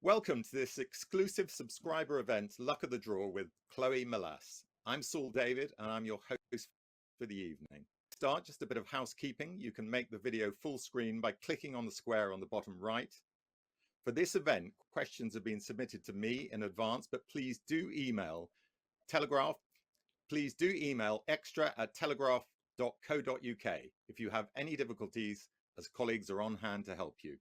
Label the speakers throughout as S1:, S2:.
S1: Welcome to this exclusive subscriber event, Luck of the Draw with Chloe Melas. I'm Saul David and I'm your host for the evening. Start just a bit of housekeeping. You can make the video full screen by clicking on the square on the bottom right. For this event, questions have been submitted to me in advance, but please do email Telegraph. Please do email extra@telegraph.co.uk if you have any difficulties, as colleagues are on hand to help you.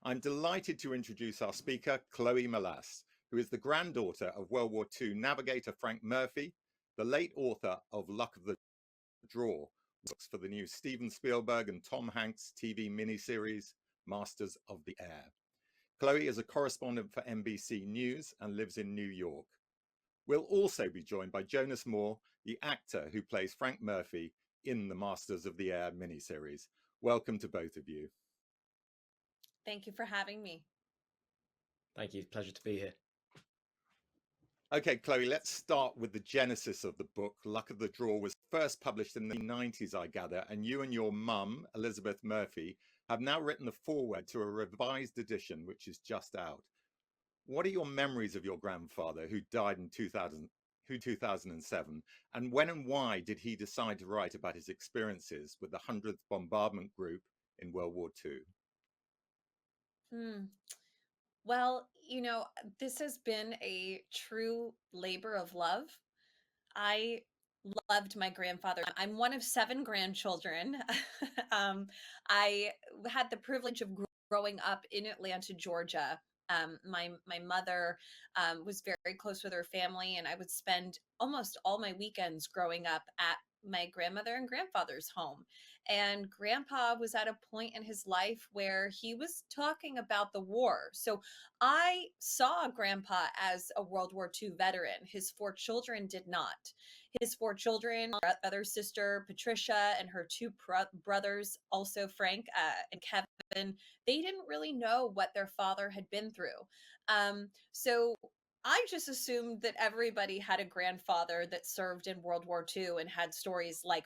S1: I'm delighted to introduce our speaker, Chloe Melas, who is the granddaughter of World War II navigator Frank Murphy, the late author of Luck of the Draw, books for the new Steven Spielberg and Tom Hanks TV miniseries, Masters of the Air. Chloe is a correspondent for NBC News and lives in New York. We'll also be joined by Jonas Moore, the actor who plays Frank Murphy in the Masters of the Air miniseries. Welcome to both of you.
S2: Thank you for having me.
S3: Thank you. Pleasure to be here.
S1: Okay, Chloe, let's start with the genesis of the book. Luck of the Draw was first published in the 90s, I gather, and you and your mum, Elizabeth Murphy, have now written the foreword to a revised edition, which is just out. What are your memories of your grandfather, who died in 2007, and when and why did he decide to write about his experiences with the 100th Bombardment Group in World War II?
S2: Well, this has been a true labor of love. I loved my grandfather. I'm one of 7 grandchildren. I had the privilege of growing up in Atlanta, Georgia. My mother was very close with her family, and I would spend almost all my weekends growing up at my grandmother and grandfather's home. And grandpa was at a point in his life where he was talking about the war. So I saw grandpa as a World War II veteran. His 4 children did not. His 4 children, other sister Patricia and her 2 brothers, also Frank and Kevin, they didn't really know what their father had been through. So I just assumed that everybody had a grandfather that served in World War II and had stories like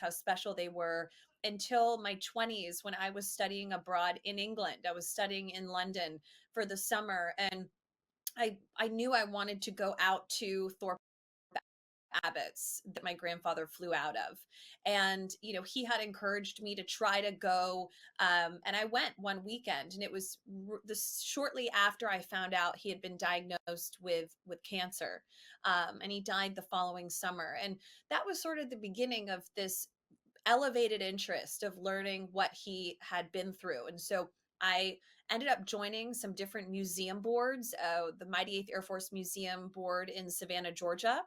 S2: how special they were, until my 20s, when I was studying abroad in England. I was studying in London for the summer, and I knew I wanted to go out to Thorpe Abbots that my grandfather flew out of. And, he had encouraged me to try to go. And I went one weekend, and it was this shortly after I found out he had been diagnosed with cancer. And he died the following summer. And that was sort of the beginning of this elevated interest of learning what he had been through. And so I ended up joining some different museum boards, the Mighty 8th Air Force Museum Board in Savannah, Georgia.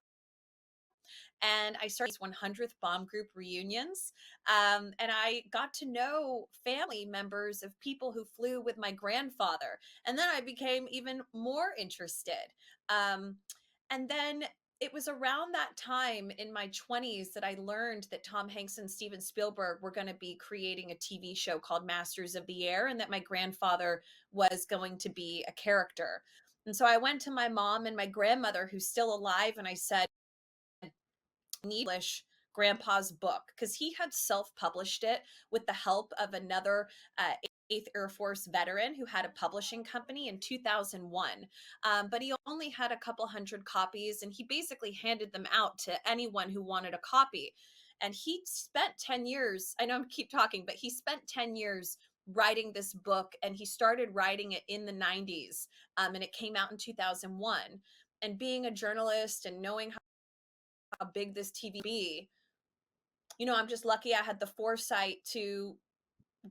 S2: And I started 100th Bomb Group reunions. And I got to know family members of people who flew with my grandfather. And then I became even more interested. And then it was around that time in my 20s that I learned that Tom Hanks and Steven Spielberg were going to be creating a TV show called Masters of the Air, and that my grandfather was going to be a character. And so I went to my mom and my grandmother, who's still alive, and I said, English grandpa's book, because he had self-published it with the help of another 8th Air Force veteran who had a publishing company in 2001. But he only had a couple hundred copies, and he basically handed them out to anyone who wanted a copy. And he spent 10 years, I know I keep talking, but he spent 10 years writing this book, and he started writing it in the 90s. And it came out in 2001. And being a journalist and knowing how big this TV be, I'm just lucky I had the foresight to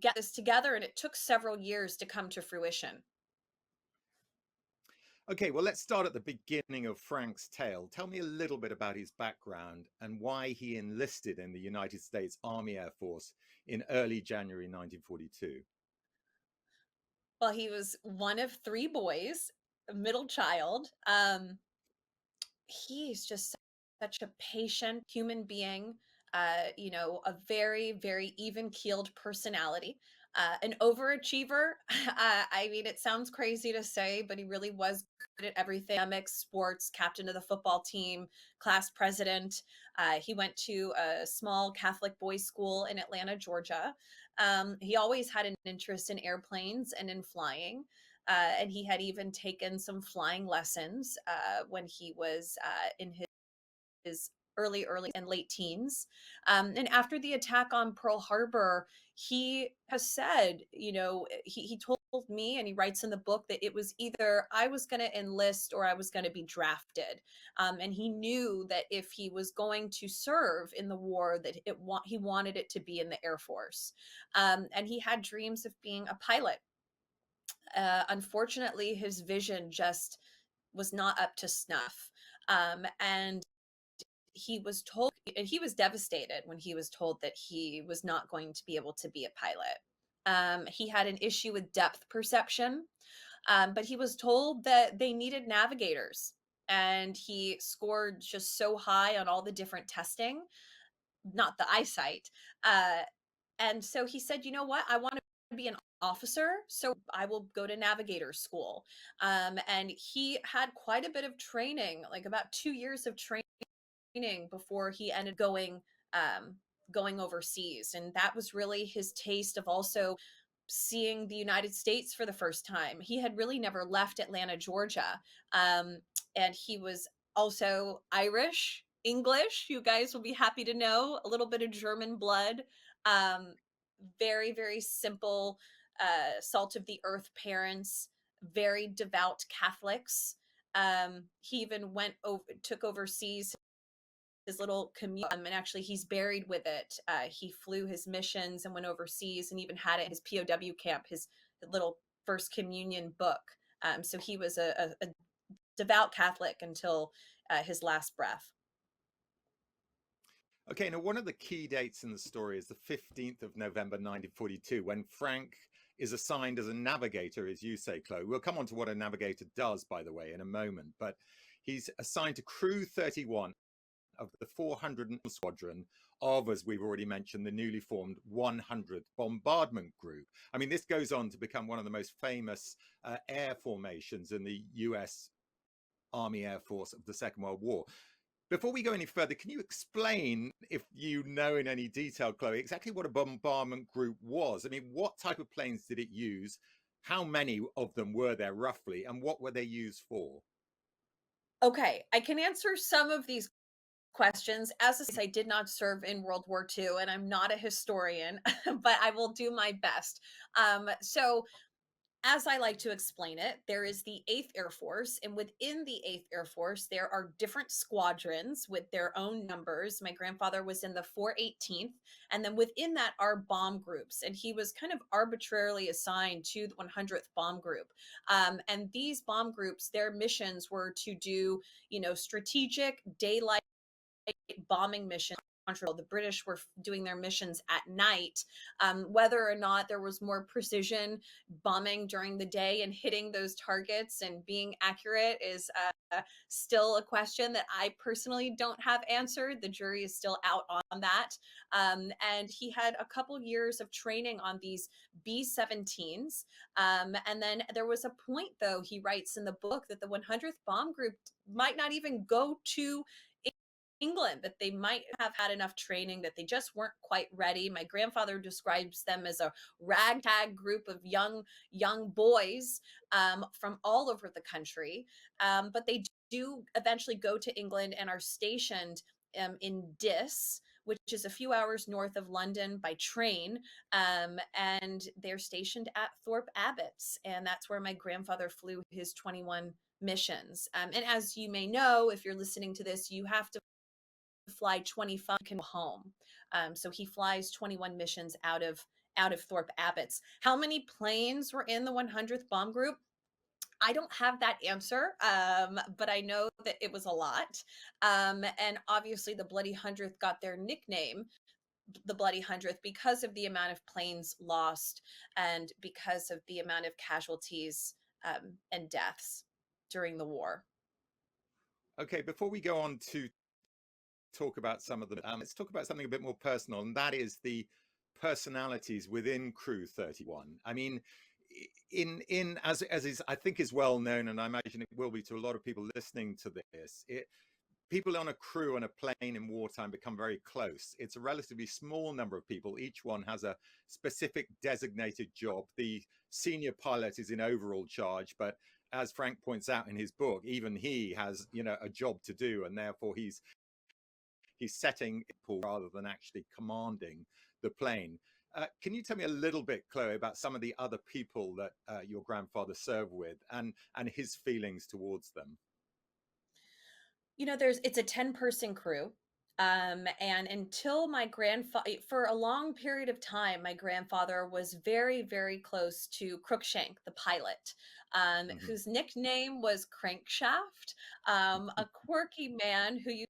S2: get this together, and it took several years to come to fruition.
S1: Okay, well, let's start at the beginning of Frank's tale. Tell me a little bit about his background and why he enlisted in the United States Army Air Force in early January 1942.
S2: Well, he was one of 3 boys, a middle child. He's just such a patient human being, a very, very even-keeled personality, an overachiever. I mean, it sounds crazy to say, but he really was good at everything: academics, sports, captain of the football team, class president. He went to a small Catholic boys' school in Atlanta, Georgia. He always had an interest in airplanes and in flying. And he had even taken some flying lessons when he was in his early and late teens. And after the attack on Pearl Harbor, he has said, he told me, and he writes in the book, that it was either I was going to enlist or I was going to be drafted. And he knew that if he was going to serve in the war, that he wanted it to be in the Air Force. And he had dreams of being a pilot. Unfortunately, his vision just was not up to snuff. And he was told, and he was devastated when he was told that he was not going to be able to be a pilot. He had an issue with depth perception, but he was told that they needed navigators. And he scored just so high on all the different testing, not the eyesight. And so he said, you know what? I want to be an officer, so I will go to navigator school. And he had quite a bit of training, like about 2 years of training before he ended going overseas. And that was really his taste of also seeing the United States for the first time. He had really never left Atlanta, Georgia. And he was also Irish, English. You guys will be happy to know, a little bit of German blood. Um, Very, very simple, salt of the earth parents, very devout Catholics. He even took overseas his little community, and actually he's buried with it. He flew his missions and went overseas, and even had it in his POW camp, his little first communion book. So he was a devout Catholic until his last breath.
S1: Okay, now one of the key dates in the story is the 15th of November 1942, when Frank is assigned as a navigator, as you say, Chloe. We'll come on to what a navigator does, by the way, in a moment, but he's assigned to Crew 31 of the 400th Squadron of, as we've already mentioned, the newly formed 100th Bombardment Group. I mean, this goes on to become one of the most famous air formations in the US Army Air Force of the Second World War. Before we go any further, can you explain, if you know in any detail, Chloe, exactly what a bombardment group was? I mean, what type of planes did it use? How many of them were there roughly? And what were they used for?
S2: Okay, I can answer some of these questions. As I did not serve in World War II, and I'm not a historian, but I will do my best. So as I like to explain it, there is the 8th Air Force, and within the 8th Air Force, there are different squadrons with their own numbers. My grandfather was in the 418th, and then within that are bomb groups, and he was kind of arbitrarily assigned to the 100th Bomb Group. And these bomb groups, their missions were to do, strategic daylight bombing mission. The British were doing their missions at night. Whether or not there was more precision bombing during the day and hitting those targets and being accurate is still a question that I personally don't have answered. The jury is still out on that. And he had a couple years of training on these B-17s. And then there was a point, though, he writes in the book, that the 100th Bomb Group might not even go to England, that they might have had enough training, that they just weren't quite ready. My grandfather describes them as a ragtag group of young boys from all over the country. But they do eventually go to England and are stationed in Diss, which is a few hours north of London by train. And they're stationed at Thorpe Abbotts. And that's where my grandfather flew his 21 missions. And as you may know, if you're listening to this, you have to fly 25 can go home. So he flies 21 missions out of Thorpe Abbotts. How many planes were in the 100th Bomb Group? I don't have that answer, but I know that it was a lot. And obviously the Bloody 100th got their nickname, the Bloody 100th, because of the amount of planes lost and because of the amount of casualties and deaths during the war.
S1: Okay, before we go on to talk about some of them, let's talk about something a bit more personal, and that is the personalities within Crew 31. I mean, as is, I think, is well known, and I imagine it will be to a lot of people listening to this, people on a crew on a plane in wartime become very close. It's a relatively small number of people. Each one has a specific designated job. The senior pilot is in overall charge, but as Frank points out in his book, even he has, a job to do, and therefore he's setting rather than actually commanding the plane. Can you tell me a little bit, Chloe, about some of the other people that your grandfather served with and his feelings towards them?
S2: It's a 10-person crew. And until my grandfather, for a long period of time, my grandfather was very, very close to Crookshank, the pilot,
S1: Mm-hmm.
S2: whose nickname was Crankshaft, a quirky man who you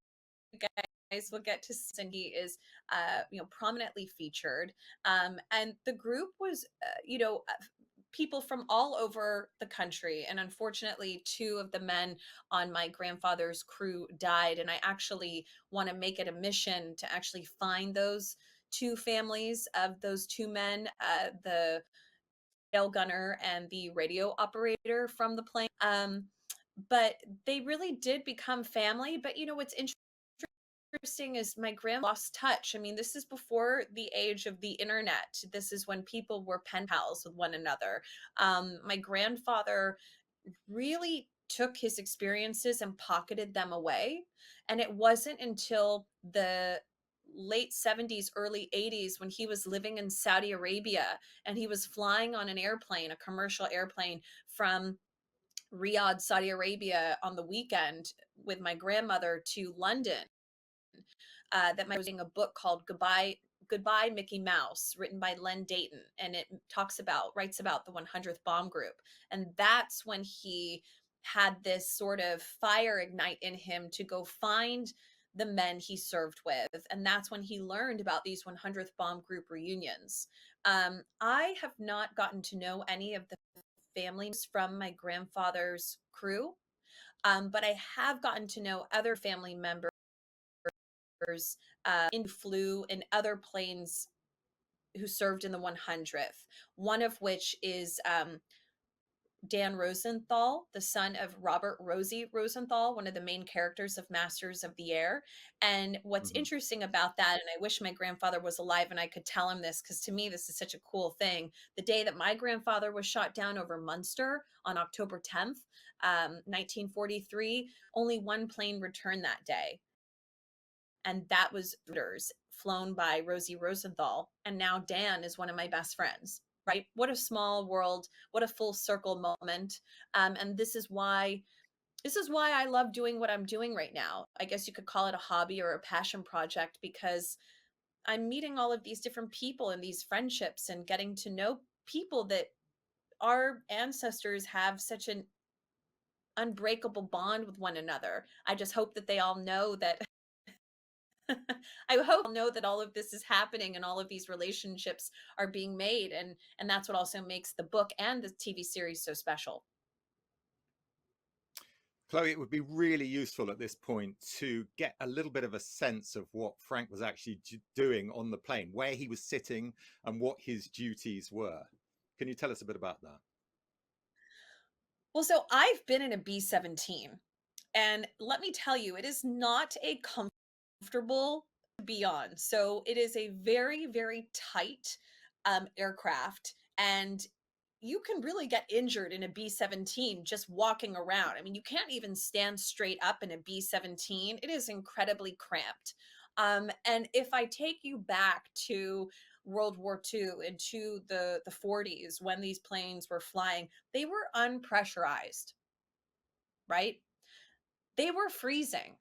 S2: guys will get to see, and he is, prominently featured. And the group was, people from all over the country. And unfortunately, two of the men on my grandfather's crew died. And I actually want to make it a mission to actually find those two families of those two men, the tail gunner and the radio operator from the plane. But they really did become family. But what's interesting is my grandma lost touch. I mean, this is before the age of the internet. This is when people were pen pals with one another. My grandfather really took his experiences and pocketed them away. And it wasn't until the late 70s, early 80s, when he was living in Saudi Arabia and he was flying on an airplane, a commercial airplane from Riyadh, Saudi Arabia on the weekend with my grandmother to London, that my was reading a book called Goodbye Mickey Mouse, written by Len Dayton, and it writes about the 100th bomb group. And that's when he had this sort of fire ignite in him to go find the men he served with. And that's when he learned about these 100th bomb group reunions. I have not gotten to know any of the families from my grandfather's crew, but I have gotten to know other family members in flew in other planes who served in the 100th, one of which is Dan Rosenthal, the son of Robert Rosie Rosenthal, one of the main characters of Masters of the Air. And what's
S1: Mm-hmm.
S2: interesting about that, and I wish my grandfather was alive and I could tell him this, because to me, this is such a cool thing. The day that my grandfather was shot down over Munster on October 10th, 1943, only one plane returned that day. And that was flown by Rosie Rosenthal. And now Dan is one of my best friends, right? What a small world, what a full circle moment. And this is why I love doing what I'm doing right now. I guess you could call it a hobby or a passion project, because I'm meeting all of these different people and these friendships and getting to know people that our ancestors have such an unbreakable bond with one another. I just hope that they all know that I hope know that all of this is happening and all of these relationships are being made, and that's what also makes the book and the TV series so special.
S1: Chloe, it would be really useful at this point to get a little bit of a sense of what Frank was actually doing on the plane, where he was sitting and what his duties were. Can you tell us a bit about that?
S2: Well, so I've been in a B-17, and let me tell you, it is not a comfortable to be on. So it is a very, very tight aircraft, and you can really get injured in a B-17 just walking around. I mean, you can't even stand straight up in a B-17. It is incredibly cramped. And if I take you back to World War II into the 40s, when these planes were flying, they were unpressurized, right? They were freezing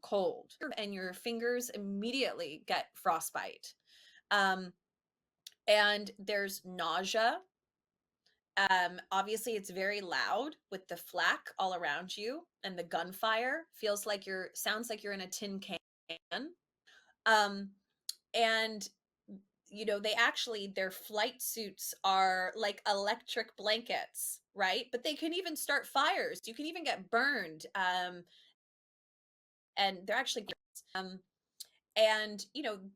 S2: cold, and your fingers immediately get frostbite. Um, and there's nausea. Obviously, it's very loud with the flak all around you, and the gunfire sounds like you're in a tin can. Um, and their flight suits are like electric blankets, right? But they can even start fires. You can even get burned. And they're actually, And,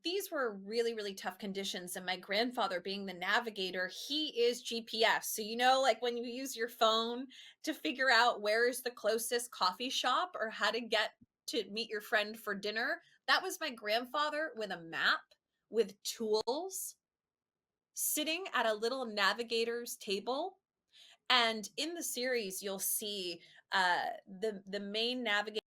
S2: these were really, really tough conditions. And my grandfather, being the navigator, he is GPS. So, like when you use your phone to figure out where is the closest coffee shop or how to get to meet your friend for dinner, that was my grandfather with a map, with tools, sitting at a little navigator's table. And in the series, you'll see the main navigator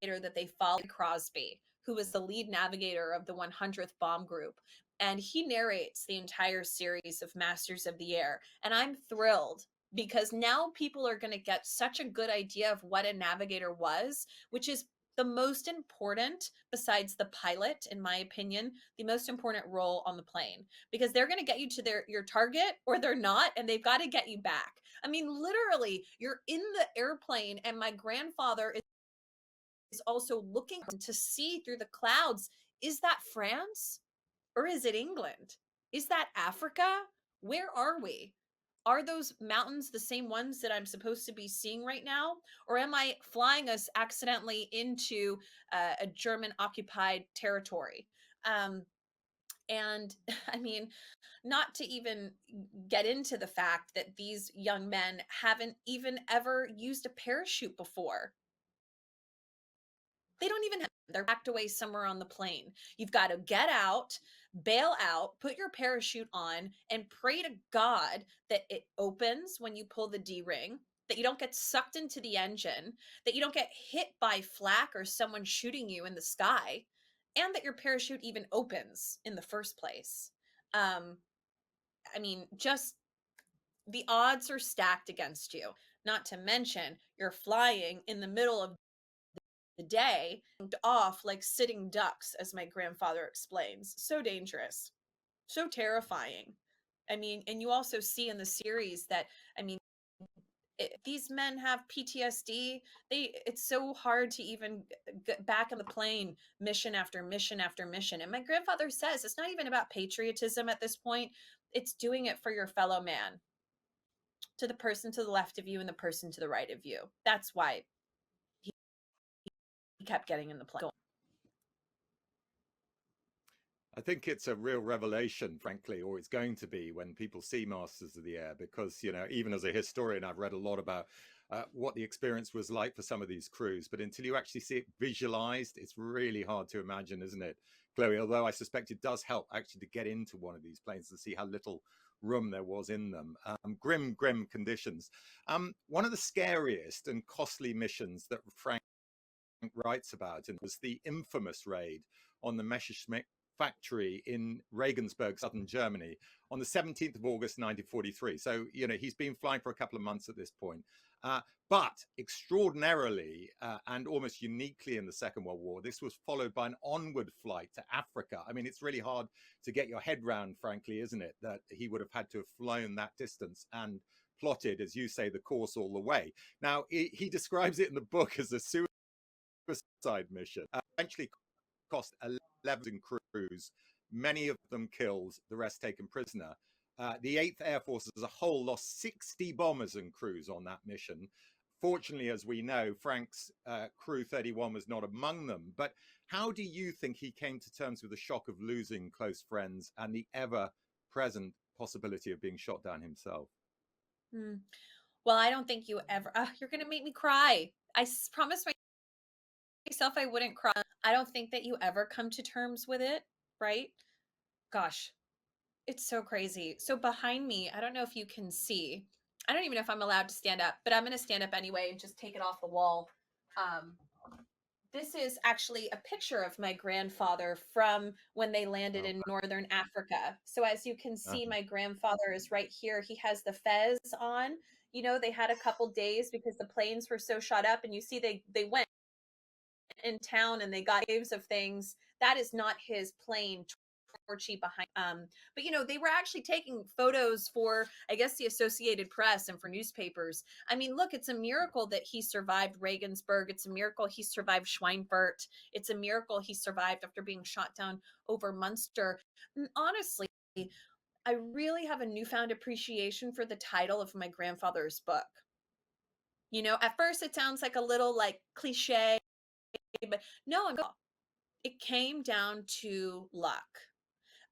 S2: that they followed, Crosby, who was the lead navigator of the 100th Bomb Group. And he narrates the entire series of Masters of the Air. And I'm thrilled because now people are going to get such a good idea of what a navigator was, which is the most important, besides the pilot, in my opinion, the most important role on the plane, because they're going to get you to your target or they're not, and they've got to get you back. I mean, literally, you're in the airplane, and my grandfather is also looking to see through the clouds. Is that France or is it England? Is that Africa? Where are we? Are those mountains the same ones that I'm supposed to be seeing right now? Or am I flying us accidentally into a German occupied territory? And I mean, not to even get into the fact that these young men haven't even ever used a parachute before. They don't even have, they're packed away somewhere on the plane. You've got to get out, bail out, put your parachute on, and pray to God that it opens when you pull the D-ring, that you don't get sucked into the engine, that you don't get hit by flak or someone shooting you in the sky, and that your parachute even opens in the first place. Um, I mean, just the odds are stacked against you. Not to mention, you're flying in the middle of the day off like sitting ducks, as my grandfather explains. So dangerous, so terrifying. I mean, and you also see in the series that, I mean, these men have PTSD. It's so hard to even get back on the plane, mission after mission after mission. And my grandfather says it's not even about patriotism at this point. It's doing it for your fellow man, to the person to the left of you and the person to the right of you. That's why he kept getting in the plane.
S1: I think it's a real revelation, frankly, or it's going to be when people see Masters of the Air, because, even as a historian, I've read a lot about what the experience was like for some of these crews. But until you actually see it visualized, it's really hard to imagine, isn't it, Chloe? Although I suspect it does help actually to get into one of these planes and see how little room there was in them. Grim, grim conditions. One of the scariest and costly missions that Frank writes about, and was the infamous raid on the Messerschmitt factory in Regensburg, southern Germany, on the 17th of August, 1943. So, he's been flying for a couple of months at this point. But extraordinarily and almost uniquely in the Second World War, this was followed by an onward flight to Africa. I mean, it's really hard to get your head round, frankly, isn't it, that he would have had to have flown that distance and plotted, as you say, the course all the way. Now, he describes it in the book as a suicide mission. Eventually cost 11 crews, many of them killed, the rest taken prisoner. The 8th Air Force as a whole lost 60 bombers and crews on that mission. Fortunately, as we know, Frank's crew 31 was not among them. But how do you think he came to terms with the shock of losing close friends and the ever-present possibility of being shot down himself?
S2: Well, I don't think you ever, you're going to make me cry. I promised myself I wouldn't cry. I don't think that you ever come to terms with it, right? Gosh, it's so crazy. So behind me, I don't know if you can see, I don't even know if I'm allowed to stand up, but I'm going to stand up anyway and just take it off the wall. This is actually a picture of my grandfather from when they landed in northern Africa. So as you can see, my grandfather is right here. He has the fez on. They had a couple days because the planes were so shot up, and you see they went in town and they got waves of things. That is not his plane, torchy behind. But they were actually taking photos for, I guess, the Associated Press and for newspapers. I mean, look, it's a miracle that he survived Regensburg. It's a miracle he survived Schweinfurt. It's a miracle he survived after being shot down over Munster. And honestly, I really have a newfound appreciation for the title of my grandfather's book. At first it sounds like a little like cliche, but no, it came down to luck.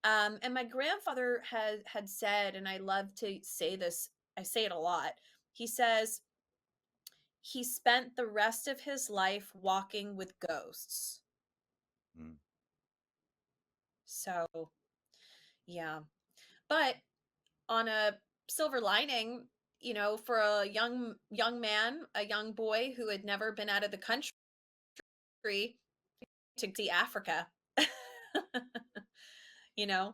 S2: And my grandfather had said, and I love to say this, I say it a lot. He says he spent the rest of his life walking with ghosts.
S1: Mm.
S2: So, yeah. But on a silver lining, for a young man, a young boy who had never been out of the country to see Africa, you know.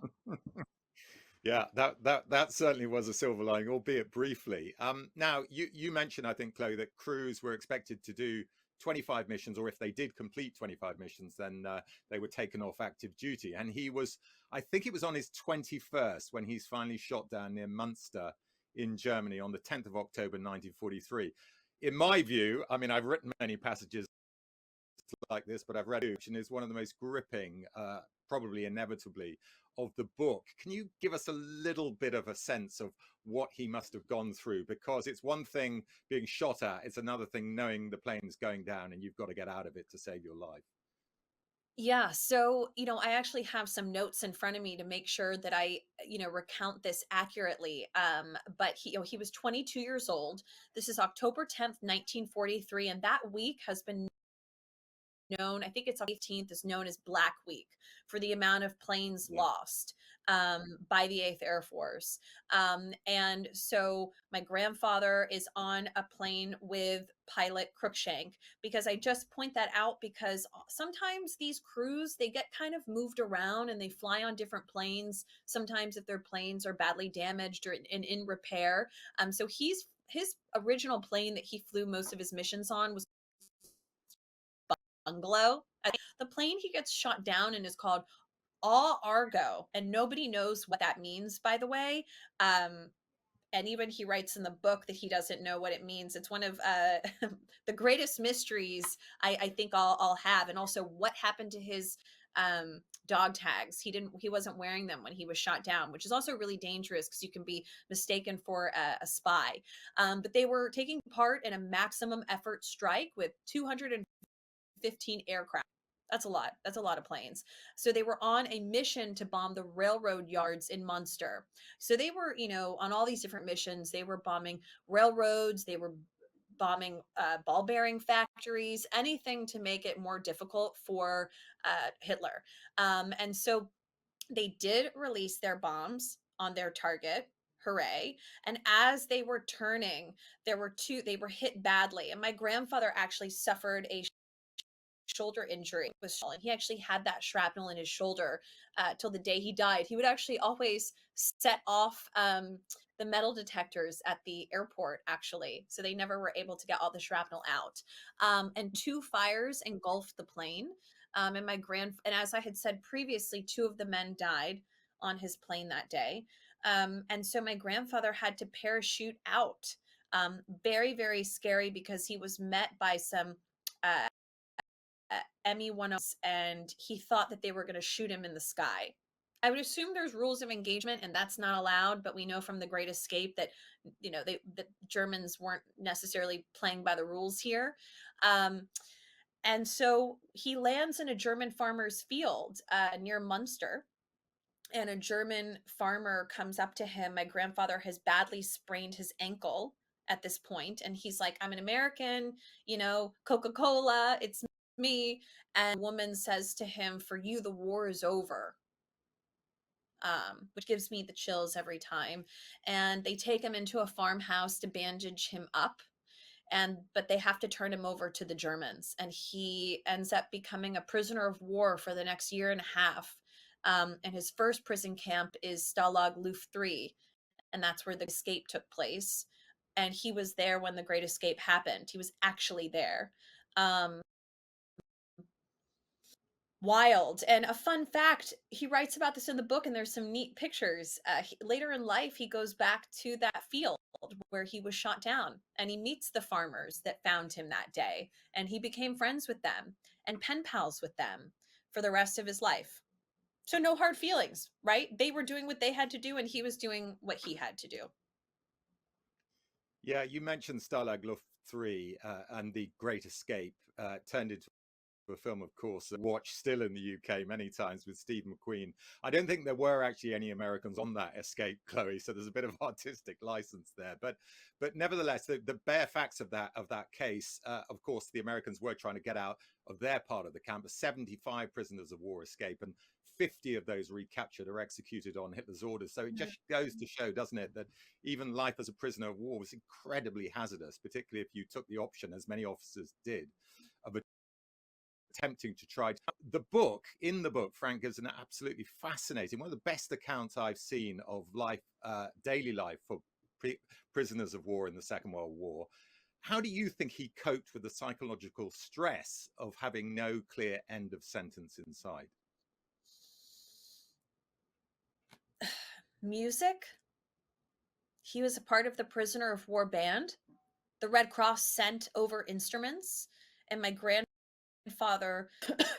S1: Yeah, that certainly was a silver lining, albeit briefly. Now you mentioned, I think, Chloe, that crews were expected to do 25 missions, or if they did complete 25 missions, then they were taken off active duty. And he was, I think it was on his 21st when he's finally shot down near Munster in Germany on the 10th of October 1943. In my view, I mean, I've written many passages like this, but I've read it, and is one of the most gripping, probably inevitably, of the book. Can you give us a little bit of a sense of what he must have gone through? Because it's one thing being shot at, it's another thing knowing the plane's going down and you've got to get out of it to save your life.
S2: Yeah, so, I actually have some notes in front of me to make sure that I, recount this accurately. But he was 22 years old. This is October 10th, 1943, and that week has been known, I think it's on the 18th, is known as Black Week for the amount of planes
S1: Yeah.
S2: lost by the 8th Air Force. And so my grandfather is on a plane with pilot Crookshank, because I just point that out because sometimes these crews, they get kind of moved around and they fly on different planes. Sometimes if their planes are badly damaged or in repair. So his original plane that he flew most of his missions on was Bungalow. The plane he gets shot down in is called All Argo, and nobody knows what that means, by the way. Um, and even he writes in the book that he doesn't know what it means. It's one of the greatest mysteries I think I'll have. And also, what happened to his dog tags? He wasn't wearing them when he was shot down, which is also really dangerous because you can be mistaken for a spy. But they were taking part in a maximum effort strike with 215 aircraft. That's a lot. That's a lot of planes. So they were on a mission to bomb the railroad yards in Munster. So they were, on all these different missions. They were bombing railroads. They were bombing ball bearing factories, anything to make it more difficult for Hitler. And so they did release their bombs on their target. Hooray. And as they were turning, they were hit badly. And my grandfather actually suffered a shoulder injury was and he actually had that shrapnel in his shoulder till the day he died. He would actually always set off the metal detectors at the airport, actually, so they never were able to get all the shrapnel out. And two fires engulfed the plane. And as I had said previously, two of the men died on his plane that day. And so my grandfather had to parachute out. Very, very scary because he was met by some uh, Me-10s, and he thought that they were going to shoot him in the sky. I would assume there's rules of engagement and that's not allowed, but we know from the Great Escape that the Germans weren't necessarily playing by the rules here. And so he lands in a German farmer's field near Munster, and a German farmer comes up to him. My grandfather has badly sprained his ankle at this point, and he's like, "I'm an American, Coca-Cola, it's me." And the woman says to him, "For you, the war is over." Which gives me the chills every time. And they take him into a farmhouse to bandage him up, but they have to turn him over to the Germans, and he ends up becoming a prisoner of war for the next year and a half. And his first prison camp is Stalag Luft 3, and that's where the escape took place. And he was there when the Great Escape happened. He was actually there. Um, Wild. And a fun fact, he writes about this in the book, and there's some neat pictures. Later in life, he goes back to that field where he was shot down, and he meets the farmers that found him that day, and he became friends with them and pen pals with them for the rest of his life. So no hard feelings, right? They were doing what they had to do, and he was doing what he had to do.
S1: Yeah, you mentioned Stalag Luft 3 and the Great Escape turned into a film, of course, watched still in the UK many times with Steve McQueen. I don't think there were actually any Americans on that escape, Chloe. So there's a bit of artistic license there, but nevertheless, the bare facts of that case, of course, the Americans were trying to get out of their part of the camp. 75 prisoners of war escape, and 50 of those recaptured or executed on Hitler's orders. So it just goes to show, doesn't it, that even life as a prisoner of war was incredibly hazardous, particularly if you took the option, as many officers did, of attempting to try the book. In the book, Frank gives an absolutely fascinating, one of the best accounts I've seen of life, daily life for prisoners of war in the Second World War. How do you think he coped with the psychological stress of having no clear end of sentence in sight?
S2: Music. He was a part of the prisoner of war band. The Red Cross sent over instruments, and my grandfather,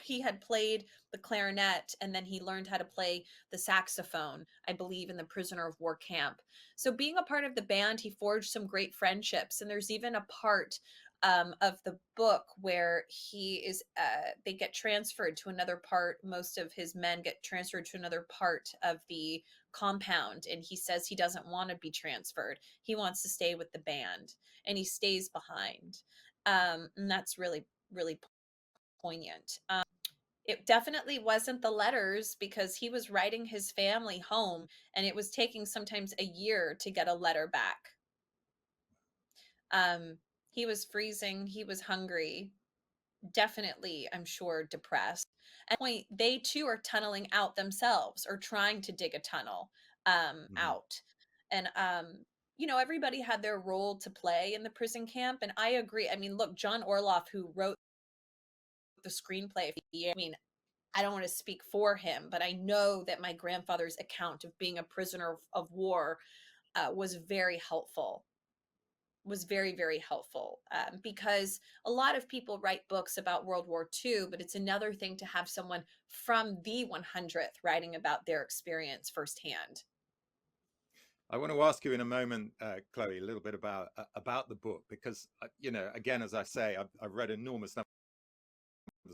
S2: he had played the clarinet, and then he learned how to play the saxophone, I believe, in the prisoner of war camp. So being a part of the band, he forged some great friendships. And there's even a part of the book where they get transferred to another part. Most of his men get transferred to another part of the compound, and he says he doesn't want to be transferred. He wants to stay with the band, and he stays behind. And that's really, really poignant. It definitely wasn't the letters, because he was writing his family home, and it was taking sometimes a year to get a letter back. He was freezing. He was hungry. Definitely, I'm sure, depressed. At the point, they too are tunneling out themselves, or trying to dig a tunnel out. And everybody had their role to play in the prison camp. And I agree. I mean, look, John Orloff, who wrote the screenplay, I mean, I don't want to speak for him, but I know that my grandfather's account of being a prisoner of war was very helpful. Was very, very helpful, because a lot of people write books about World War II, but it's another thing to have someone from the 100th writing about their experience firsthand.
S1: I want to ask you in a moment, Chloe, a little bit about the book, because again, as I say, I've read enormous numbers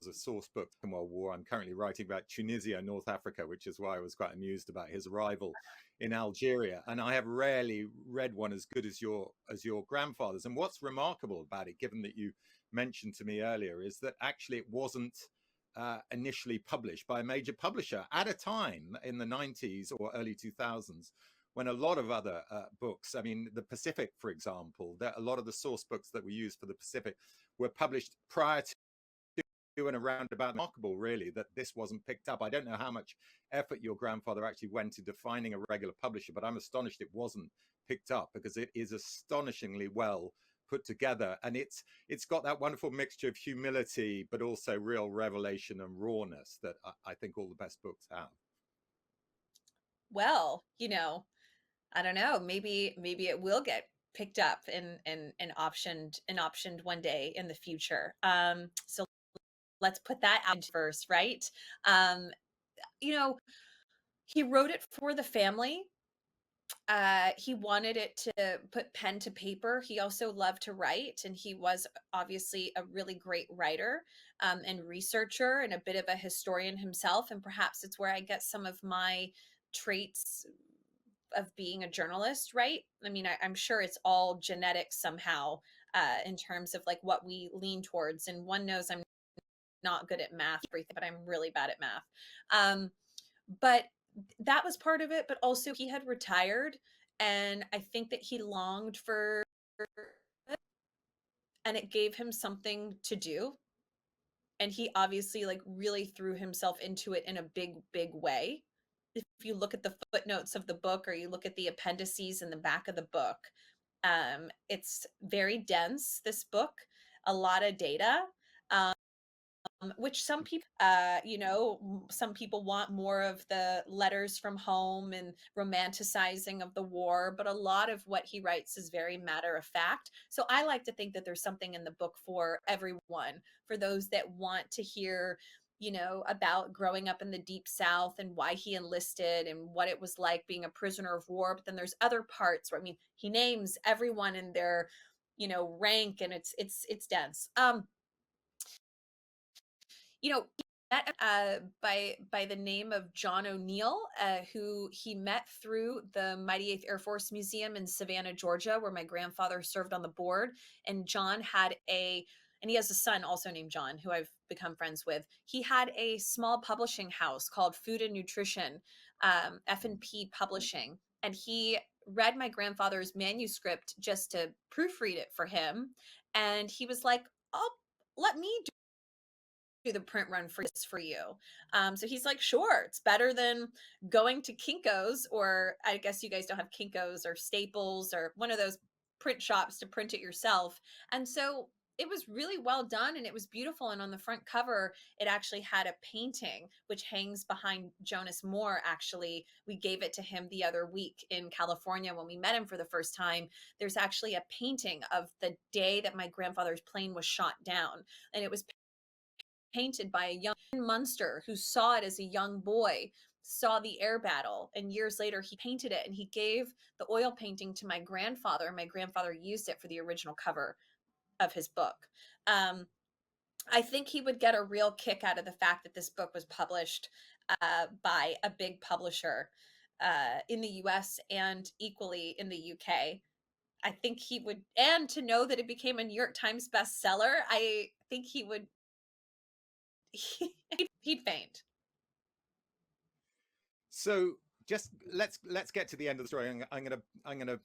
S1: of source books in World War. I'm currently writing about Tunisia, North Africa, which is why I was quite amused about his arrival in Algeria. And I have rarely read one as good as your grandfather's. And what's remarkable about it, given that you mentioned to me earlier, is that actually it wasn't initially published by a major publisher at a time in the 90s or early 2000s, when a lot of other books, I mean, the Pacific, for example, that a lot of the source books that we use for the Pacific were published prior to and around about. Remarkable, really, that this wasn't picked up. I don't know how much effort your grandfather actually went into finding a regular publisher, but I'm astonished it wasn't picked up, because it is astonishingly well put together, and it's got that wonderful mixture of humility but also real revelation and rawness that I think all the best books have.
S2: Well, I don't know, maybe it will get picked up and optioned one day in the future. So let's put that out first, right? um he wrote it for the family. He wanted it to put pen to paper. He also loved to write, and he was obviously a really great writer, and researcher, and a bit of a historian himself. And perhaps it's where I get some of my traits of being a journalist, right? I mean, I'm sure it's all genetic somehow, in terms of like what we lean towards. And one knows I'm not good at math, but I'm really bad at math. But that was part of it. But also, he had retired, and I think that he longed for it, and it gave him something to do. And he obviously like really threw himself into it in a big, big way. If you look at the footnotes of the book, or you look at the appendices in the back of the book, it's very dense, this book, a lot of data. Which some people, some people want more of the letters from home and romanticizing of the war, but a lot of what he writes is very matter of fact. So I like to think that there's something in the book for everyone, for those that want to hear, about growing up in the Deep South, and why he enlisted, and what it was like being a prisoner of war. But then there's other parts where, I mean, he names everyone in their, rank, and it's dense. you know, met by the name of John O'Neill, who he met through the Mighty Eighth Air Force Museum in Savannah, Georgia, where my grandfather served on the board. And John had and he has a son also named John, who I've become friends with. He had a small publishing house called Food and Nutrition, F&P Publishing, and he read my grandfather's manuscript just to proofread it for him. And he was like, "Oh, let me do the print run for this for you." So he's like, sure, it's better than going to Kinko's, or I guess you guys don't have Kinko's or Staples or one of those print shops to print it yourself. And so it was really well done and it was beautiful. And on the front cover, it actually had a painting which hangs behind Jonas Moore. Actually, we gave it to him the other week in California when we met him for the first time. There's actually a painting of the day that my grandfather's plane was shot down. And it was painted by a young Munster who saw it as a young boy, saw the air battle, and years later he painted it and he gave the oil painting to my grandfather. My grandfather used it for the original cover of his book. I think he would get a real kick out of the fact that this book was published by a big publisher in the US and equally in the UK. I think he would, and to know that it became a New York Times bestseller, I think he would, he'd faint.
S1: So just let's get to the end of the story. I'm gonna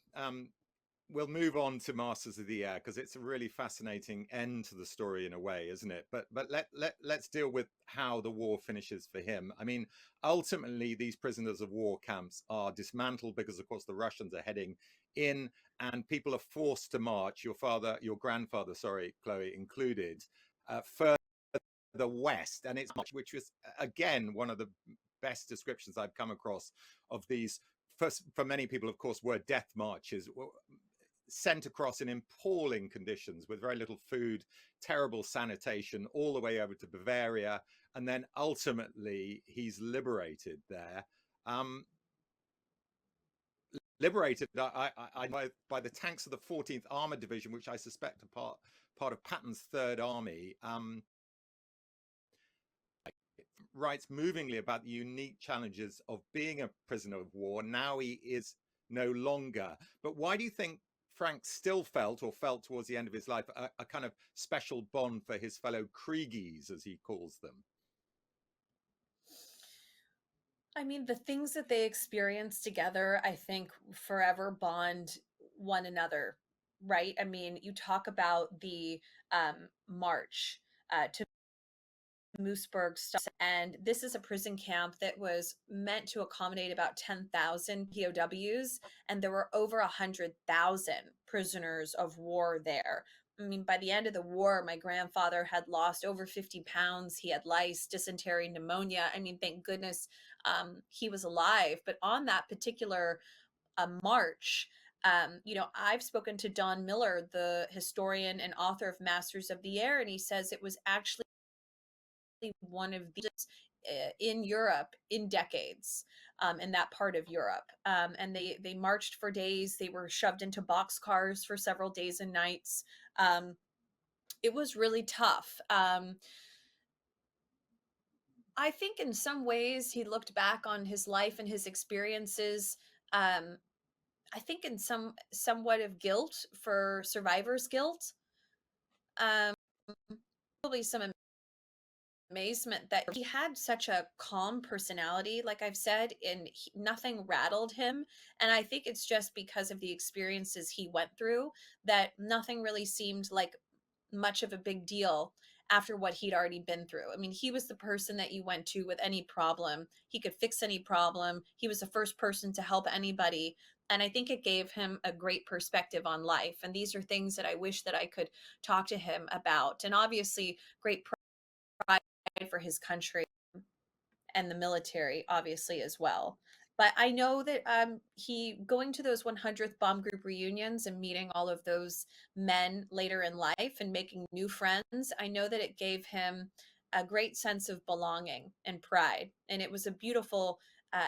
S1: we'll move on to Masters of the Air because it's a really fascinating end to the story in a way, isn't it? But let's deal with how the war finishes for him. I mean, ultimately, these prisoners of war camps are dismantled because, of course, the Russians are heading in, and people are forced to march. Your grandfather, sorry, Chloe, included, further west, and it's much, which was again one of the best descriptions I've come across of these. First, for many people, of course, were death marches sent across in appalling conditions with very little food, terrible sanitation, all the way over to Bavaria, and then ultimately he's liberated there. Liberated by the tanks of the 14th Armored Division, which I suspect are part of Patton's Third Army. Writes movingly about the unique challenges of being a prisoner of war. Now he is no longer. But why do you think Frank still felt towards the end of his life a kind of special bond for his fellow Kriegies, as he calls them?
S2: I mean, the things that they experience together, I think forever bond one another, right? I mean, you talk about the march to Moosburg, and this is a prison camp that was meant to accommodate about 10,000 POWs, and there were over 100,000 prisoners of war there. I mean, by the end of the war, my grandfather had lost over 50 pounds. He had lice, dysentery, pneumonia. I mean, thank goodness he was alive. But on that particular march, I've spoken to Don Miller, the historian and author of Masters of the Air, and he says it was actually one of these in Europe in decades, in that part of Europe. And they marched for days. They were shoved into boxcars for several days and nights. It was really tough. I think in some ways he looked back on his life and his experiences. I think in somewhat of guilt, for survivor's guilt. Um, Probably some amazement that he had such a calm personality, like I've said, and nothing rattled him. And I think it's just because of the experiences he went through that nothing really seemed like much of a big deal after what he'd already been through. I mean, he was the person that you went to with any problem. He could fix any problem. He was the first person to help anybody. And I think it gave him a great perspective on life. And these are things that I wish that I could talk to him about. And obviously, great pride for his country and the military, obviously, as well. But I know that he going to those 100th bomb group reunions and meeting all of those men later in life and making new friends, I know that it gave him a great sense of belonging and pride. And it was a beautiful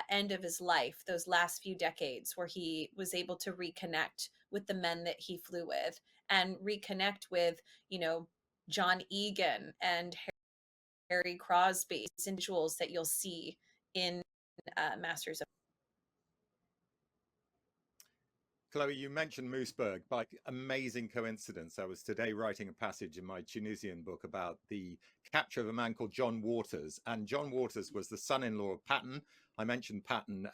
S2: end of his life, those last few decades, where he was able to reconnect with the men that he flew with and reconnect with, John Egan and Crosby, individuals that you'll see in Masters of.
S1: Chloe, you mentioned Mooseburg. By amazing coincidence, I was today writing a passage in my Tunisian book about the capture of a man called John Waters. And John Waters was the son-in-law of Patton. I mentioned Patton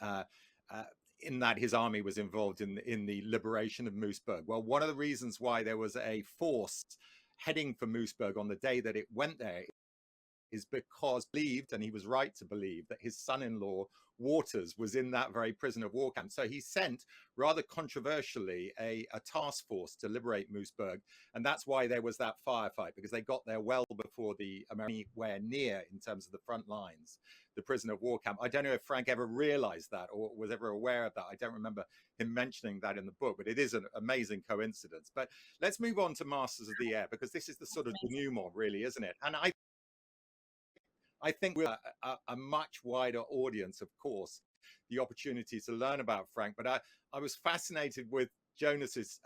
S1: in that his army was involved in the liberation of Mooseburg. Well, one of the reasons why there was a force heading for Mooseburg on the day that it went there is because believed, and he was right to believe, that his son-in-law Waters was in that very prisoner of war camp. So he sent, rather controversially, a task force to liberate Mooseburg, and that's why there was that firefight, because they got there well before the Americans were near in terms of the front lines, the prisoner of war camp. I don't know if Frank ever realized that or was ever aware of that. I don't remember him mentioning that in the book, but it is an amazing coincidence. But let's move on to Masters of the Air, because this is the sort of denouement, really, isn't it? And I think we're a much wider audience, of course, the opportunity to learn about Frank. But I was fascinated with Jonas's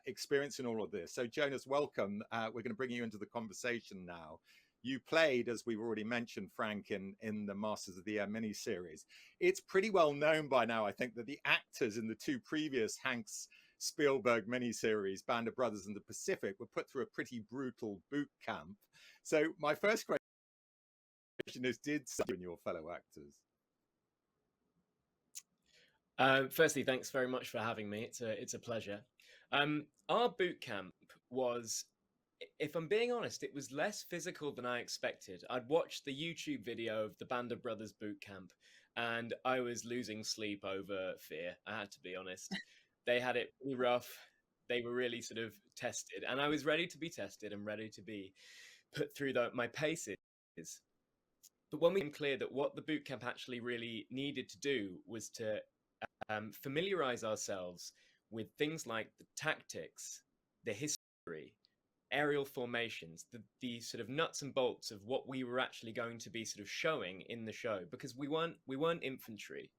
S1: experience in all of this. So Jonas, welcome. We're going to bring you into the conversation now. You played, as we've already mentioned, Frank in the Masters of the Air miniseries. It's pretty well known by now, I think, that the actors in the two previous Hanks Spielberg miniseries, Band of Brothers and the Pacific, were put through a pretty brutal boot camp. So my first question is, did you and your fellow actors?
S3: Firstly, thanks very much for having me. It's a pleasure. Our boot camp was, if I'm being honest, it was less physical than I expected. I'd watched the YouTube video of the Band of Brothers boot camp, and I was losing sleep over fear. I had to be honest. They had it pretty rough. They were really sort of tested, and I was ready to be tested and ready to be put through my paces. But when we became clear that what the boot camp actually really needed to do was to familiarize ourselves with things like the tactics, the history, aerial formations, the sort of nuts and bolts of what we were actually going to be sort of showing in the show, because we weren't infantry.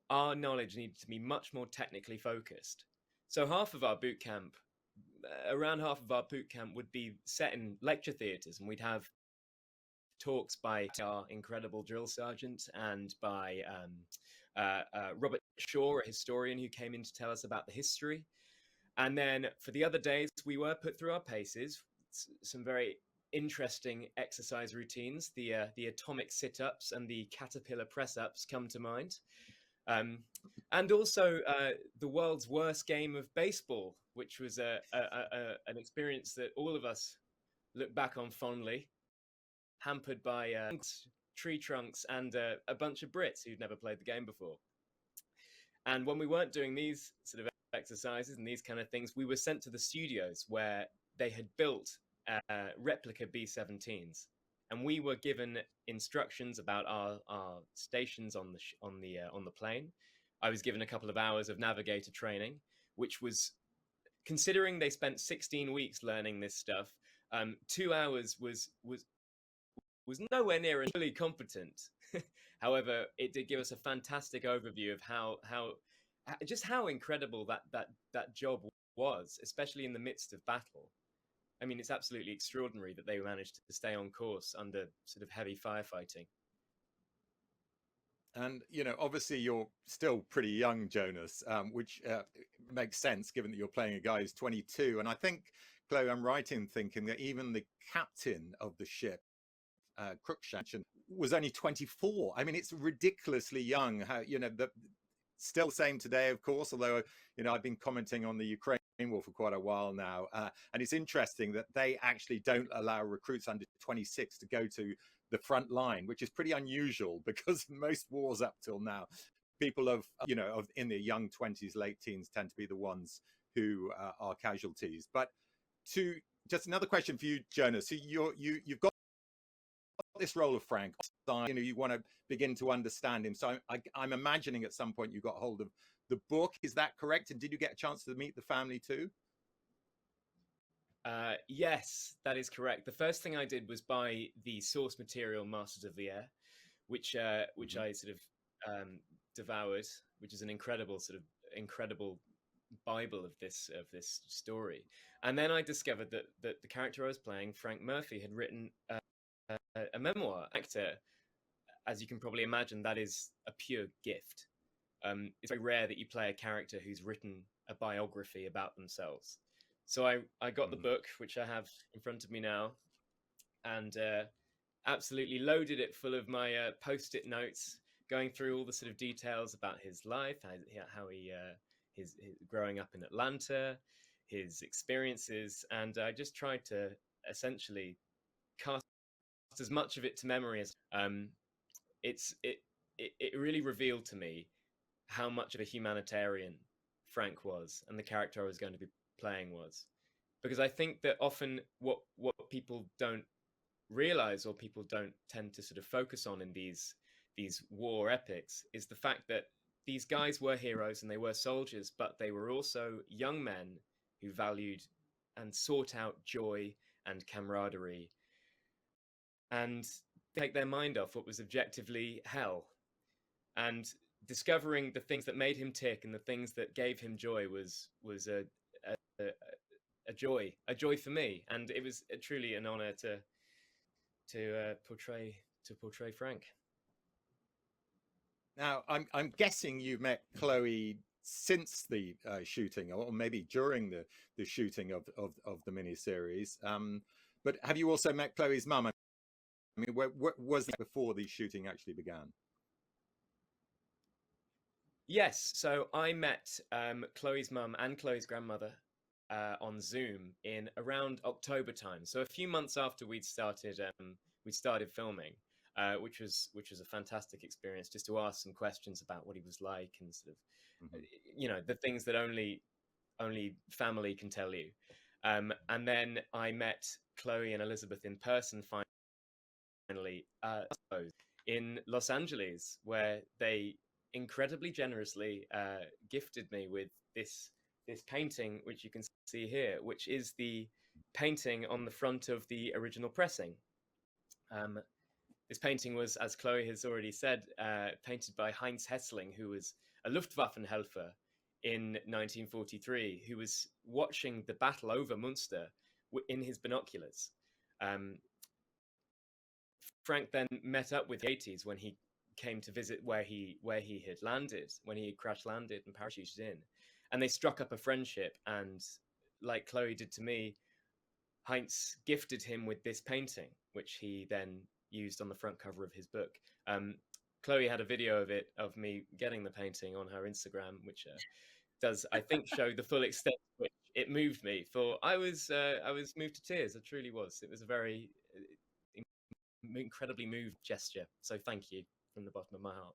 S3: Our knowledge needed to be much more technically focused. So around half of our boot camp would be set in lecture theatres, and we'd have talks by our incredible drill sergeant and by Robert Shaw, a historian who came in to tell us about the history. And then for the other days, we were put through our paces, some very interesting exercise routines. The atomic sit-ups and the caterpillar press-ups come to mind. And also the world's worst game of baseball, which was an experience that all of us look back on fondly, hampered by tree trunks and a bunch of Brits who'd never played the game before. And when we weren't doing these sort of exercises and these kind of things, we were sent to the studios where they had built replica B-17s, and we were given instructions about our stations on the plane. I was given a couple of hours of navigator training, which was, considering they spent 16 weeks learning this stuff, 2 hours was nowhere near fully competent. However, it did give us a fantastic overview of how incredible that job was, especially in the midst of battle. I mean, it's absolutely extraordinary that they managed to stay on course under sort of heavy firefighting.
S1: And, you know, obviously you're still pretty young, Jonas, which makes sense given that you're playing a guy who's 22. And I think, Chloe, I'm right in thinking that even the captain of the ship, Cruikshank, was only 24. I mean, it's ridiculously young. How, you know, still the same today, of course, although, you know, I've been commenting on the Ukraine war for quite a while now. And it's interesting that they actually don't allow recruits under 26 to go to the front line, which is pretty unusual because most wars up till now, people in their young 20s, late teens tend to be the ones who are casualties. But just another question for you, Jonas. So you've got this role of Frank, you know, you want to begin to understand him. So I'm imagining at some point you got hold of the book. Is that correct? And did you get a chance to meet the family too?
S3: Yes, that is correct. The first thing I did was buy the source material, Masters of the Air, which I sort of devoured, which is an incredible Bible of this story. And then I discovered that the character I was playing, Frank Murphy, had written a memoir actor, as you can probably imagine, that is a pure gift. It's very rare that you play a character who's written a biography about themselves. So I got the book, which I have in front of me now, and absolutely loaded it full of my post-it notes, going through all the sort of details about his life, how he his growing up in Atlanta, his experiences, and I just tried to essentially cast as much of it to memory as it really revealed to me how much of a humanitarian Frank was, and the character I was going to be playing was. Because I think that often what people don't realize, or people don't tend to sort of focus on in these war epics, is the fact that these guys were heroes and they were soldiers, but they were also young men who valued and sought out joy and camaraderie, and take their mind off what was objectively hell. And discovering the things that made him tick and the things that gave him joy was a joy for me, and it was truly an honor to portray Frank.
S1: Now, I'm guessing you met Chloe since the shooting, or maybe during the shooting of the miniseries. But have you also met Chloe's mum? I mean, where was it before the shooting actually began?
S3: Yes, so I met Chloe's mum and Chloe's grandmother on Zoom in around October time. So a few months after we'd started filming, which was a fantastic experience, just to ask some questions about what he was like, and sort of, you know, the things that only family can tell you. And then I met Chloe and Elizabeth in person finally in Los Angeles, where they incredibly generously gifted me with this painting, which you can see here, which is the painting on the front of the original pressing. This painting was, as Chloe has already said, painted by Heinz Hessling, who was a Luftwaffenhelfer in 1943, who was watching the battle over Munster in his binoculars. Frank then met up with the 80s when he came to visit where he had landed, when he had crash landed and parachuted in, and they struck up a friendship. And like Chloe did to me, Heinz gifted him with this painting, which he then used on the front cover of his book. Chloe had a video of it, of me getting the painting, on her Instagram, which does, I think, show the full extent to which it moved me. For I was moved to tears. I truly was. It was a very incredibly moved gesture. So thank you from the bottom of my heart.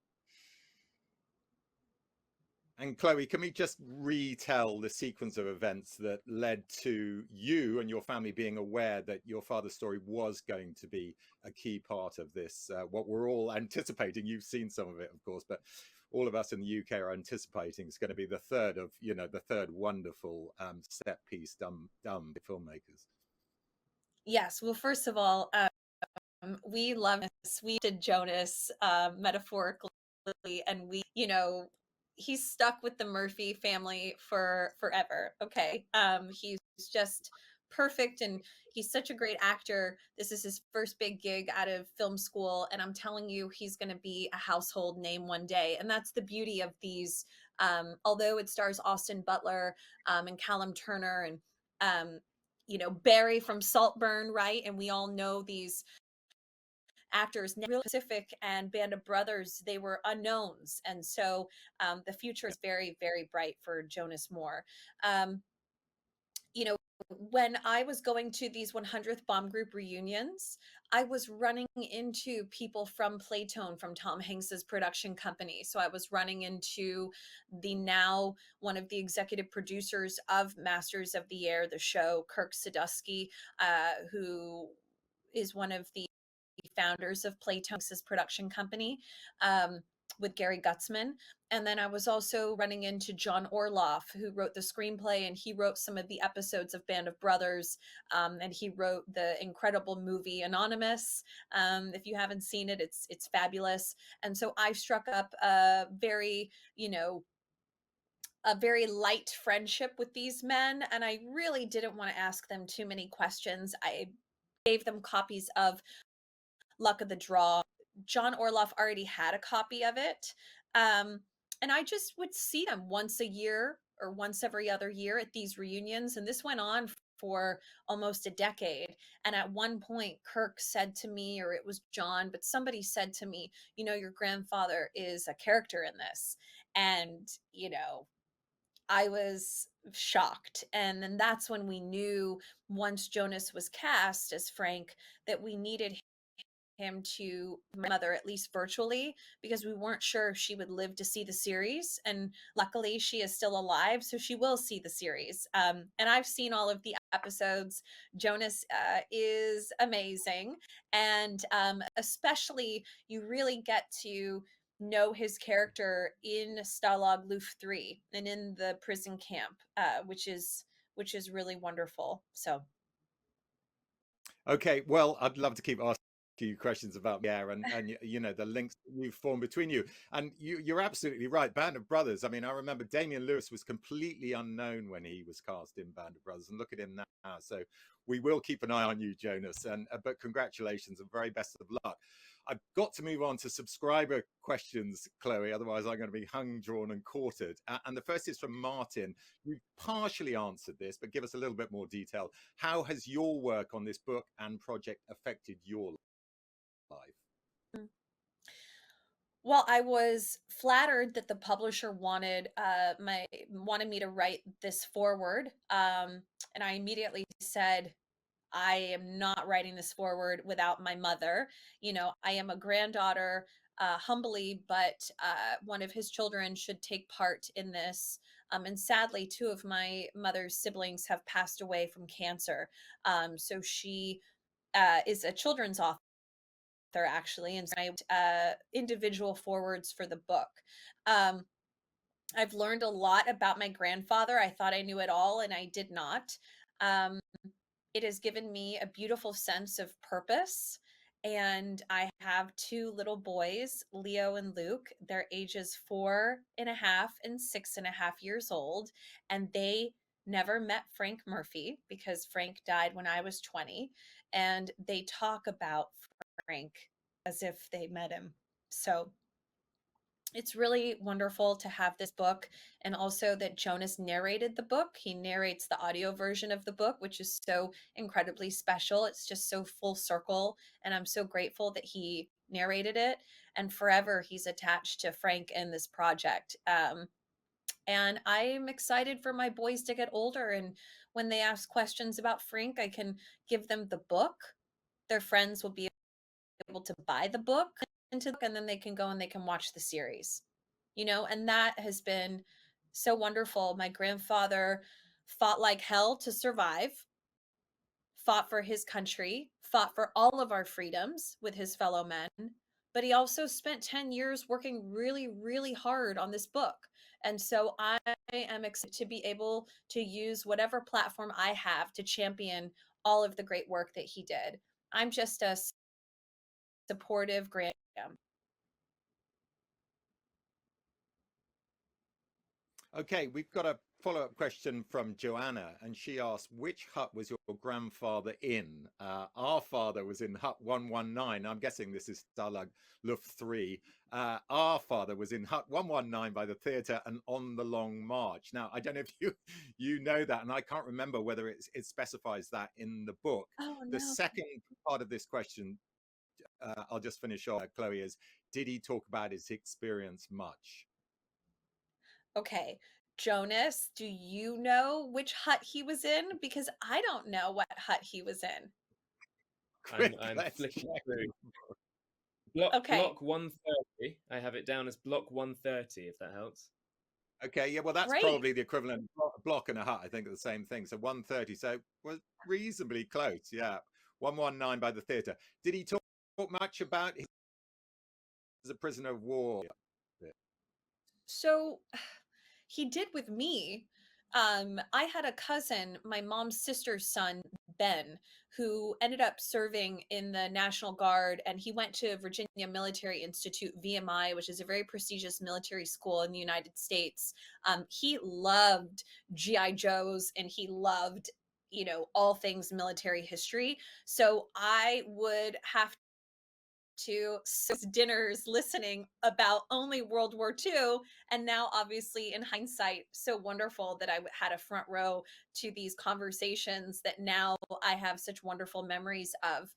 S1: And Chloe, can we just retell the sequence of events that led to you and your family being aware that your father's story was going to be a key part of this? What we're all anticipating, you've seen some of it, of course, but all of us in the UK are anticipating it's going to be the third of, you know, the third wonderful set piece done by filmmakers.
S2: Yes. Well, first of all, we love this. We did Jonas metaphorically, and we, you know, he's stuck with the Murphy family for forever. Okay. He's just perfect, and he's such a great actor. This is his first big gig out of film school, and I'm telling you, he's going to be a household name one day. And that's the beauty of these. Although it stars Austin Butler and Callum Turner and you know, Barry from Saltburn, right? And we all know these actors. Real Pacific and Band of Brothers, they were unknowns, and so the future is very, very bright for Jonas Moore. You know, when I was going to these 100th Bomb Group reunions, I was running into people from Playtone, from Tom Hanks's production company. So I was running into the now one of the executive producers of Masters of the Air, the show, Kirk Sadusky, who is one of the founders of Playtone's production company, with Gary Gutzman. And then I was also running into John Orloff, who wrote the screenplay, and he wrote some of the episodes of Band of Brothers, and he wrote the incredible movie Anonymous. If you haven't seen it, it's fabulous. And so I struck up a very, you know, a very light friendship with these men, and I really didn't want to ask them too many questions. I gave them copies of luck of the draw. John Orloff already had a copy of it. And I just would see them once a year or once every other year at these reunions. And this went on for almost a decade. And at one point, Kirk said to me, or it was John, but somebody said to me, you know, your grandfather is a character in this. And, you know, I was shocked. And then that's when we knew, once Jonas was cast as Frank, that we needed him to my mother, at least virtually, because we weren't sure if she would live to see the series. And luckily, she is still alive, so she will see the series. And I've seen all of the episodes. Jonas is amazing. And especially, you really get to know his character in Stalag Luft 3 and in the prison camp, which is really wonderful. So
S1: Okay, well, I'd love to keep asking you questions about the air and you know the links you've formed between you. And you're absolutely right. Band of Brothers. I mean, I remember Damian Lewis was completely unknown when he was cast in Band of Brothers, and look at him now. So we will keep an eye on you, Jonas. And but congratulations and very best of luck. I've got to move on to subscriber questions, Chloe. Otherwise, I'm going to be hung, drawn, and quartered. And the first is from Martin. You've partially answered this, but give us a little bit more detail. How has your work on this book and project affected your life?
S2: Well, I was flattered that the publisher wanted me to write this forward, and I immediately said, I am not writing this forward without my mother. You know, I am a granddaughter, humbly, but one of his children should take part in this. And sadly, two of my mother's siblings have passed away from cancer. So she is a children's author, actually, and I individual forwards for the book. Um, I've learned a lot about my grandfather. I thought I knew it all, and I did not. Um, it has given me a beautiful sense of purpose. And I have two little boys, Leo and Luke. They're ages 4.5 and 6.5 years old. And they never met Frank Murphy because Frank died when I was 20. And they talk about Frank as if they met him. So it's really wonderful to have this book, and also that Jonas narrated the book. He narrates the audio version of the book, which is so incredibly special. It's just so full circle, and I'm so grateful that he narrated it. And forever, he's attached to Frank and this project. And I'm excited for my boys to get older, and when they ask questions about Frank, I can give them the book. Their friends will be able to buy the book and then they can go and they can watch the series, you know. And that has been so wonderful. My grandfather fought like hell to survive, fought for his country, fought for all of our freedoms with his fellow men, but he also spent 10 years working really, really hard on this book. And so I am excited to be able to use whatever platform I have to champion all of the great work that he did. I'm just a supportive grand.
S1: Okay, we've got a follow-up question from Joanna, and she asked, which hut was your grandfather in? Our father was in hut 119. I'm guessing this is Stalag Luft 3. Our father was in hut 119 by the theatre and on the Long March. Now, I don't know if you know that, and I can't remember whether it specifies that in the book.
S2: Oh,
S1: The
S2: no.
S1: second part of this question, I'll just finish off, Chloe, is did he talk about his experience much?
S2: Okay. Jonas, do you know which hut he was in? Because I don't know what hut he was in.
S1: Quick,
S3: I'm
S1: let's
S3: flicking
S1: check.
S3: through. Block
S2: Okay,
S3: 130. I have it down as block 130, if that helps.
S1: Okay, yeah, well, that's
S2: great.
S1: probably the equivalent of a block and a hut. I think are the same thing. So 130. So was reasonably close. Yeah, 119 by the theatre. Did he talk much about his as a prisoner of war?
S2: So he did with me. I had a cousin, my mom's sister's son, Ben, who ended up serving in the National Guard, and he went to Virginia Military Institute, VMI, which is a very prestigious military school in the United States. He loved GI Joes, and he loved, you know, all things military history. So I would have to dinners listening about only World War II. And now, obviously, in hindsight, so wonderful that I had a front row to these conversations that now I have such wonderful memories of.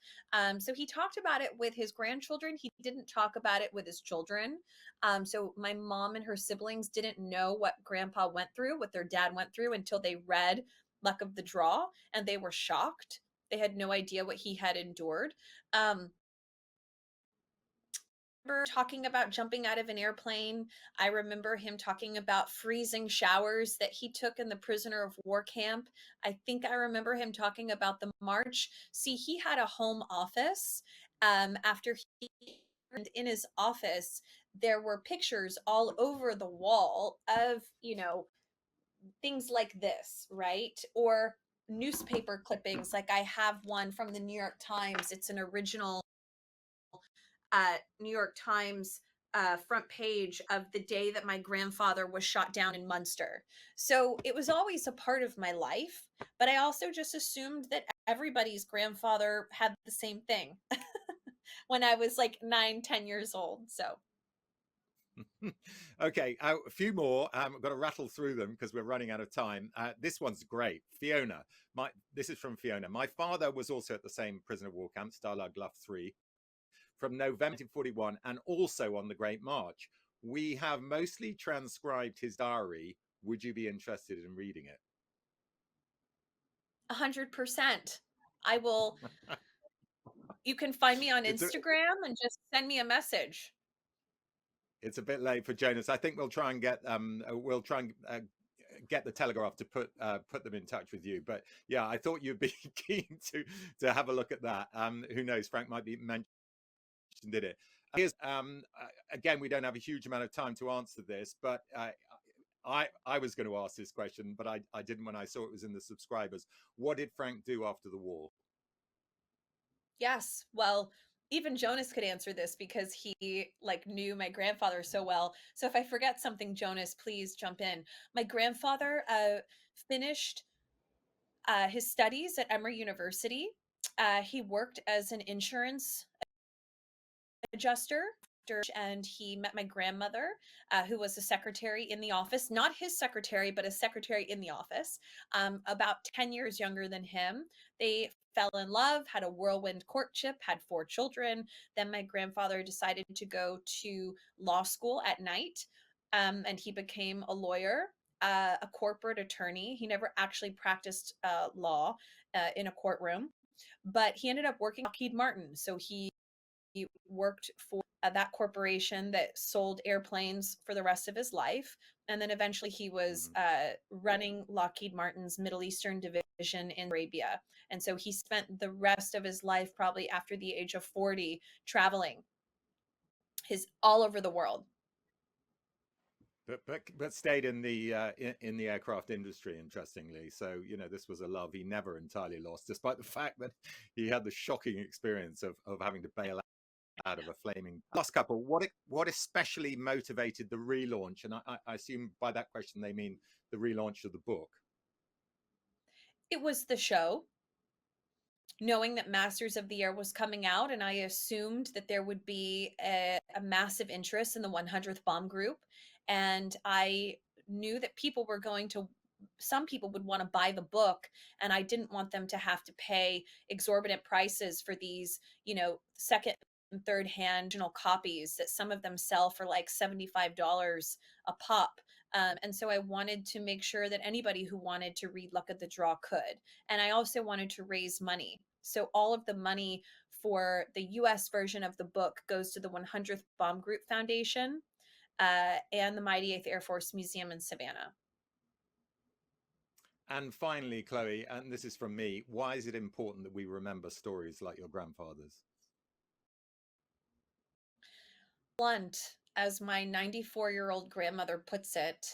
S2: So he talked about it with his grandchildren. He didn't talk about it with his children. So my mom and her siblings didn't know what grandpa went through, what their dad went through until they read Luck of the Draw, and they were shocked. They had no idea what he had endured. Talking about jumping out of an airplane. I remember him talking about freezing showers that he took in the prisoner of war camp. I think I remember him talking about the march. See, he had a home office. After he in his office, there were pictures all over the wall of, things like this, right? Or newspaper clippings. Like I have one from the New York Times. It's an original New York Times front page of the day that my grandfather was shot down in Munster. So it was always a part of my life, but I also just assumed that everybody's grandfather had the same thing when I was like 9, 10 years old. So
S1: Okay, a few more. I've got to rattle through them because we're running out of time. This one's great. Fiona. This is from Fiona. My father was also at the same prisoner of war camp, Stalag Luft 3, from November 1941 and also on the Great March. We have mostly transcribed his diary. Would you be interested in reading it?
S2: 100%. I will. You can find me on Instagram and just send me a message.
S1: It's a bit late for Jonas. I think we'll try and get get the Telegraph to put them in touch with you. But yeah, I thought you'd be keen to have a look at that. Who knows? Frank might be mentioned in it. Here's again, we don't have a huge amount of time to answer this, but I was going to ask this question, but I didn't when I saw it was in the subscribers. What did Frank do after the war?
S2: Yes. Well, even Jonas could answer this because he knew my grandfather so well. So if I forget something, Jonas, please jump in. My grandfather finished his studies at Emory University. He worked as an insurance adjuster, and he met my grandmother, who was a secretary in the office, not his secretary, but a secretary in the office, about 10 years younger than him. They fell in love, had a whirlwind courtship, had 4 children. Then my grandfather decided to go to law school at night, and he became a lawyer, a corporate attorney. He never actually practiced law in a courtroom, but he ended up working at Lockheed Martin. So he worked for that corporation that sold airplanes for the rest of his life. And then eventually he was running Lockheed Martin's Middle Eastern division in Arabia. And so he spent the rest of his life, probably after the age of 40, traveling all over the world.
S1: But stayed in the aircraft industry, interestingly. So this was a love he never entirely lost, despite the fact that he had the shocking experience of having to bail out of a flaming. Last couple. What especially motivated the relaunch? And I assume by that question they mean the relaunch of the book.
S2: It was the show. Knowing that Masters of the Air was coming out, and I assumed that there would be a massive interest in the 100th Bomb Group, and I knew that some people would want to buy the book, and I didn't want them to have to pay exorbitant prices for these, second and third hand copies that some of them sell for like $75 a pop. And so I wanted to make sure that anybody who wanted to read Luck of the Draw could. And I also wanted to raise money. So all of the money for the US version of the book goes to the 100th Bomb Group Foundation and the Mighty 8th Air Force Museum in Savannah.
S1: And finally, Chloe, and this is from me, why is it important that we remember stories like your grandfather's?
S2: Blunt, as my 94-year-old grandmother puts it,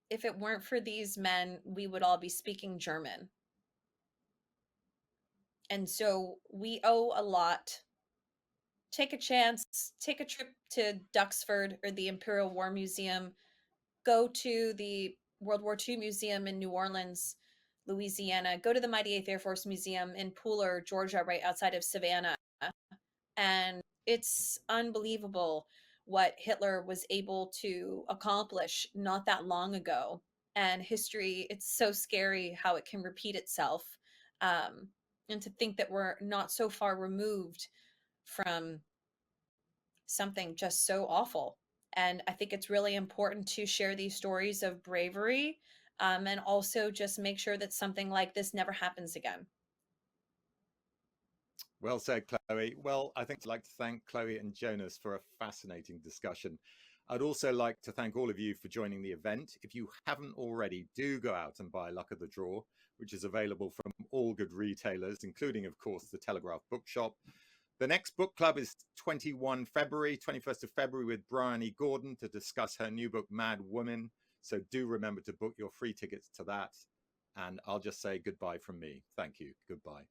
S2: if it weren't for these men, we would all be speaking German. And so we owe a lot. Take a chance, take a trip to Duxford or the Imperial War Museum, go to the World War II Museum in New Orleans, Louisiana, go to the Mighty 8th Air Force Museum in Pooler, Georgia, right outside of Savannah. And it's unbelievable what Hitler was able to accomplish not that long ago. And history, it's so scary how it can repeat itself. Um, and to think that we're not so far removed from something just so awful. And I think it's really important to share these stories of bravery, and also just make sure that something like this never happens again.
S1: Well said, Chloe. Well, I think I'd like to thank Chloe and Jonas for a fascinating discussion. I'd also like to thank all of you for joining the event. If you haven't already, do go out and buy Luck of the Draw, which is available from all good retailers, including, of course, the Telegraph bookshop. The next book club is 21st of February with Bryony Gordon to discuss her new book, Mad Woman. So do remember to book your free tickets to that. And I'll just say goodbye from me. Thank you. Goodbye.